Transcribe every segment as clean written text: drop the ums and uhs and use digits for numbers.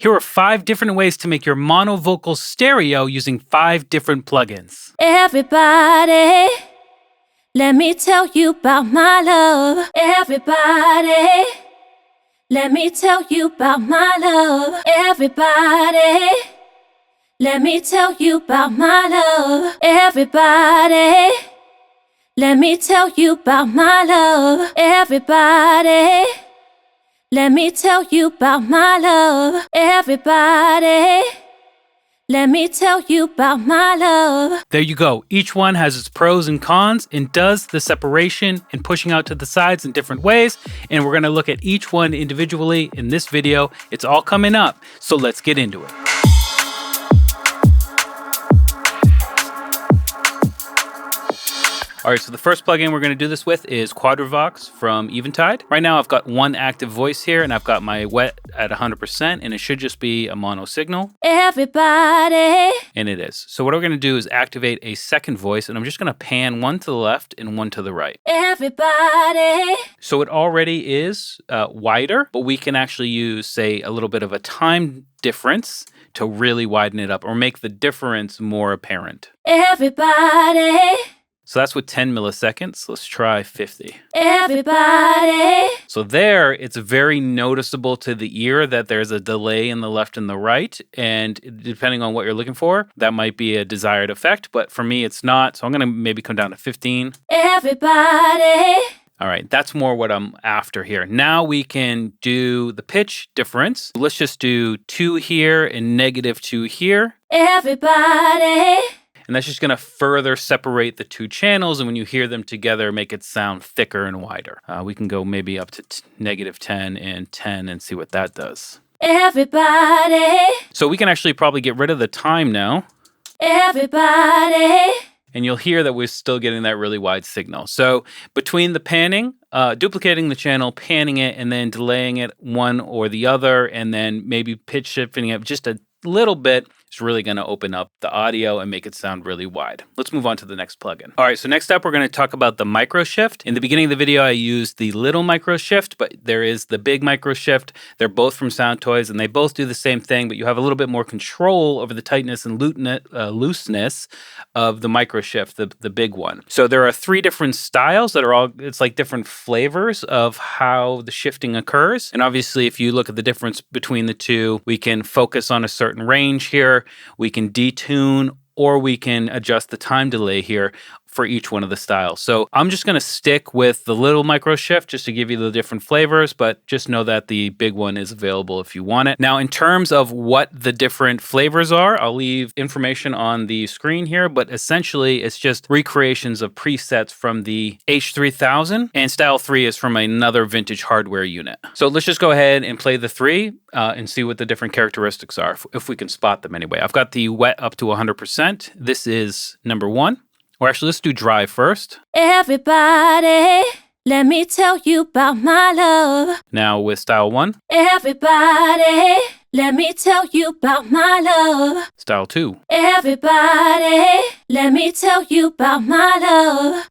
Here are 5 different ways to make your mono vocal stereo using 5 different plugins. Everybody, let me tell you about my love. Everybody, let me tell you about my love. Everybody, let me tell you about my love. Everybody, let me tell you about my love. Everybody, let me tell you about my love. Everybody, let me tell you about my love. There you go. Each one has its pros and cons and does the separation and pushing out to the sides in different ways. And we're going to look at each one individually in this video. It's all coming up, so let's get into it. All right, so the first plugin we're going to do this with is Quadravox from Eventide. Right now I've got one active voice here and I've got my wet at 100% and it should just be a mono signal. Everybody. And it is. So what we're going to do is activate a second voice and I'm just going to pan one to the left and one to the right. Everybody. So it already is wider, but we can actually use, say, a little bit of a time difference to really widen it up or make the difference more apparent. Everybody. So that's with 10 milliseconds. Let's try 50. Everybody. So there, it's very noticeable to the ear that there's a delay in the left and the right. And depending on what you're looking for, that might be a desired effect. But for me, it's not. So I'm going to maybe come down to 15. Everybody. All right, that's more what I'm after here. Now we can do the pitch difference. Let's just do 2 here and -2 here. Everybody. And that's just going to further separate the 2 channels. And when you hear them together, make it sound thicker and wider. We can go maybe up to -10 and 10 and see what that does. Everybody. So we can actually probably get rid of the time now. Everybody. And you'll hear that we're still getting that really wide signal. So between the panning, duplicating the channel, panning it, and then delaying it one or the other, and then maybe pitch shifting it just a little bit, is really going to open up the audio and make it sound really wide. Let's move on to the next plugin. All right, so next up, we're going to talk about the Microshift. In the beginning of the video, I used the little Microshift, but there is the big Microshift. They're both from Soundtoys, and they both do the same thing, but you have a little bit more control over the tightness and looseness of the Microshift, the big one. So there are 3 different styles that are all, it's like different flavors of how the shifting occurs. And obviously, if you look at the difference between the 2, we can focus on a certain range here. We can detune or we can adjust the time delay here for each one of the styles. So I'm just going to stick with the little Microshift just to give you the different flavors, but just know that the big one is available if you want it. Now, in terms of what the different flavors are, I'll leave information on the screen here, but essentially it's just recreations of presets from the H3000, and style 3 is from another vintage hardware unit. So let's just go ahead and play the 3 and see what the different characteristics are, if we can spot them anyway. I've got the wet up to 100%. This is number 1. Or actually, let's do dry first. Everybody, let me tell you about my love. Now with style 1. Everybody, let me tell you about my love. Style 2. Everybody, let me tell you about my love.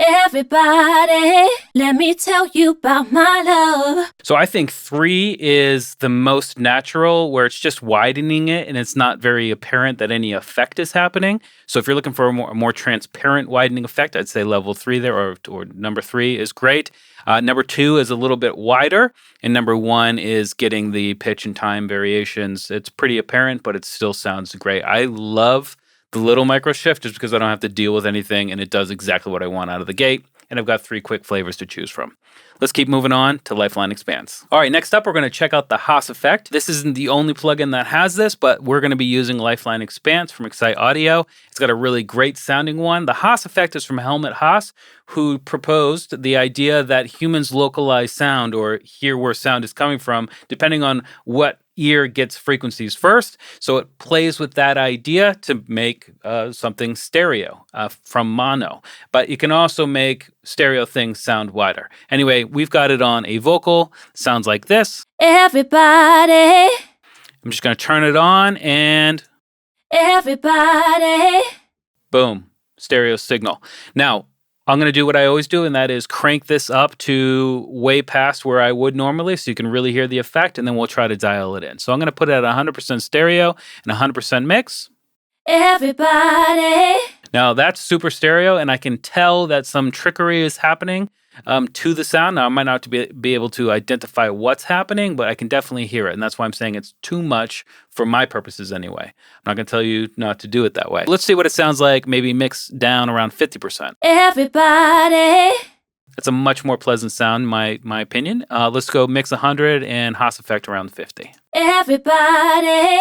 Everybody, let me tell you about my love. So I think 3 is the most natural, where it's just widening it and it's not very apparent that any effect is happening. So if you're looking for a more transparent widening effect, I'd say level 3 there, or number 3 is great. Number 2 is a little bit wider, and number 1 is getting the pitch and time variations. It's pretty apparent, but it still sounds great. I love the little Microshift just because I don't have to deal with anything and it does exactly what I want out of the gate. And I've got 3 quick flavors to choose from. Let's keep moving on to Lifeline Expanse. All right, next up, we're going to check out the HAAS effect. This isn't the only plugin that has this, but we're going to be using Lifeline Expanse from Excite Audio. It's got a really great sounding one. The HAAS effect is from Helmut Haas, who proposed the idea that humans localize sound or hear where sound is coming from, depending on what ear gets frequencies first. So it plays with that idea to make something stereo from mono. But you can also make stereo things sound wider. Anyway, we've got it on a vocal. Sounds like this. Everybody. I'm just going to turn it on and... Everybody. Boom. Stereo signal. Now, I'm going to do what I always do, and that is crank this up to way past where I would normally so you can really hear the effect, and then we'll try to dial it in. So I'm going to put it at 100% stereo and 100% mix. Everybody. Now that's super stereo, and I can tell that some trickery is happening to the sound. Now I might not be able to identify what's happening, but I can definitely hear it, and that's why I'm saying it's too much for my purposes anyway. I'm not going to tell you not to do it that way. Let's see what it sounds like, maybe mix down around 50%. Everybody. That's a much more pleasant sound, in my opinion. Let's go mix 100 and HAAS effect around 50. Everybody.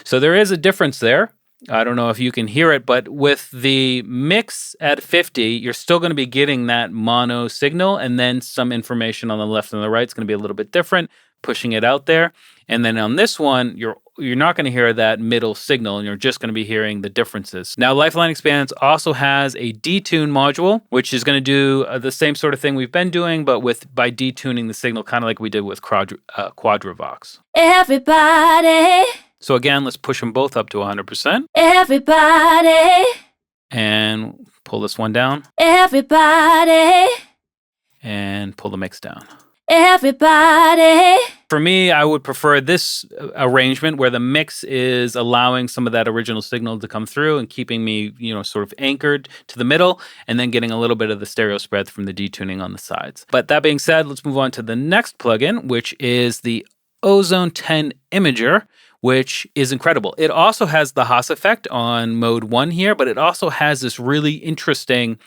So there is a difference there. I don't know if you can hear it, but with the mix at 50, you're still going to be getting that mono signal, and then some information on the left and the right is going to be a little bit different, pushing it out there. And then on this one, you're not going to hear that middle signal, and you're just going to be hearing the differences. Now, Lifeline Expanse also has a detune module, which is going to do the same sort of thing we've been doing, but by detuning the signal, kind of like we did with Quadravox. Everybody. So again, let's push them both up to 100%. Everybody. And pull this one down. Everybody. And pull the mix down. Everybody. For me, I would prefer this arrangement where the mix is allowing some of that original signal to come through and keeping me, sort of anchored to the middle, and then getting a little bit of the stereo spread from the detuning on the sides. But that being said, let's move on to the next plugin, which is the Ozone 10 Imager, which is incredible. It also has the HAAS effect on mode 1 here, but it also has this really interesting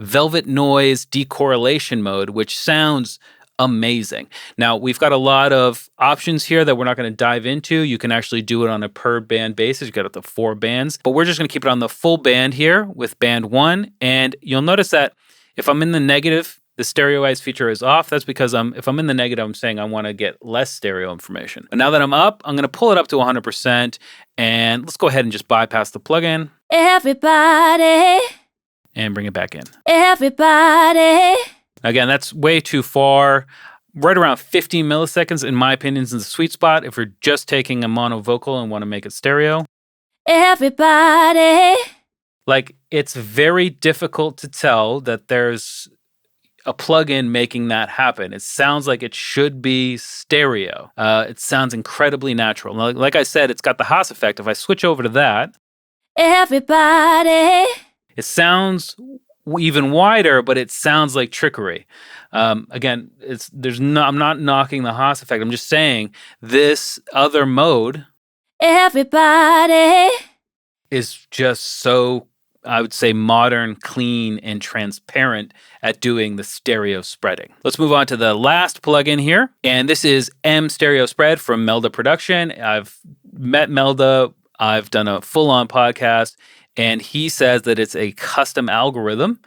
Velvet-Noise Decorrelation mode, which sounds amazing. Now, we've got a lot of options here that we're not going to dive into. You can actually do it on a per band basis. You've got up to 4 bands, but we're just going to keep it on the full band here with band 1. And you'll notice that if I'm in the negative, the Stereoize feature is off. That's because if I'm in the negative, I'm saying I want to get less stereo information. But now that I'm up, I'm going to pull it up to 100%, and let's go ahead and just bypass the plugin. Everybody. And bring it back in. Everybody. Again, that's way too far. Right around 15 milliseconds, in my opinion, is the sweet spot if we're just taking a mono vocal and want to make it stereo. Everybody. Like, it's very difficult to tell that there's a plugin making that happen. It sounds like it should be stereo. It sounds incredibly natural. Like I said, it's got the HAAS effect. If I switch over to that, everybody, it sounds even wider, but it sounds like trickery. Again, I'm not knocking the HAAS effect. I'm just saying this other mode, everybody, is just so, I would say, modern, clean, and transparent at doing the stereo spreading. Let's move on to the last plugin here. And this is MStereoSpread from Melda Production. I've met Melda. I've done a full-on podcast. And he says that it's a custom algorithm.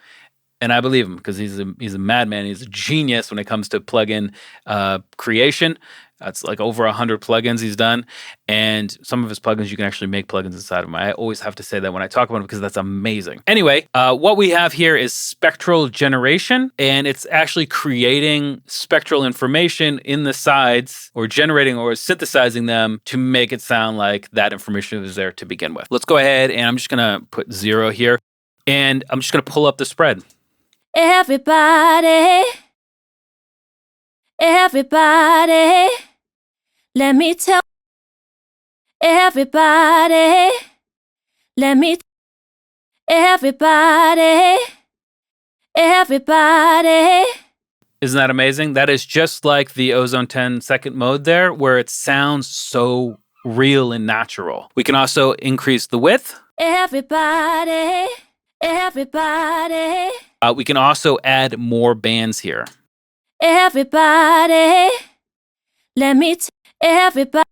And I believe him because he's a madman. He's a genius when it comes to plugin creation. It's like over 100 plugins he's done. And some of his plugins, you can actually make plugins inside of them. I always have to say that when I talk about them because that's amazing. Anyway, what we have here is spectral generation. And it's actually creating spectral information in the sides, or generating or synthesizing them to make it sound like that information was there to begin with. Let's go ahead, and I'm just going to put 0 here. And I'm just going to pull up the spread. Everybody, everybody, let me tell everybody, everybody, everybody. Isn't that amazing? That is just like the Ozone 10 second mode there, where it sounds so real and natural. We can also increase the width. Everybody, everybody. We can also add more bands here. Everybody, everybody,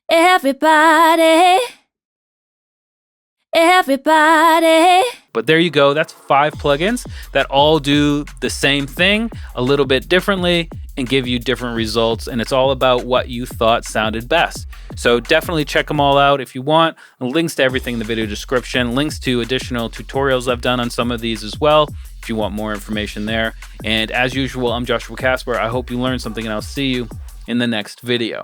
everybody, everybody. But there you go. That's 5 plugins that all do the same thing a little bit differently and give you different results. And it's all about what you thought sounded best. So definitely check them all out if you want. Links to everything in the video description. Links to additional tutorials I've done on some of these as well, if you want more information there. And as usual, I'm Joshua Casper. I hope you learned something, and I'll see you in the next video.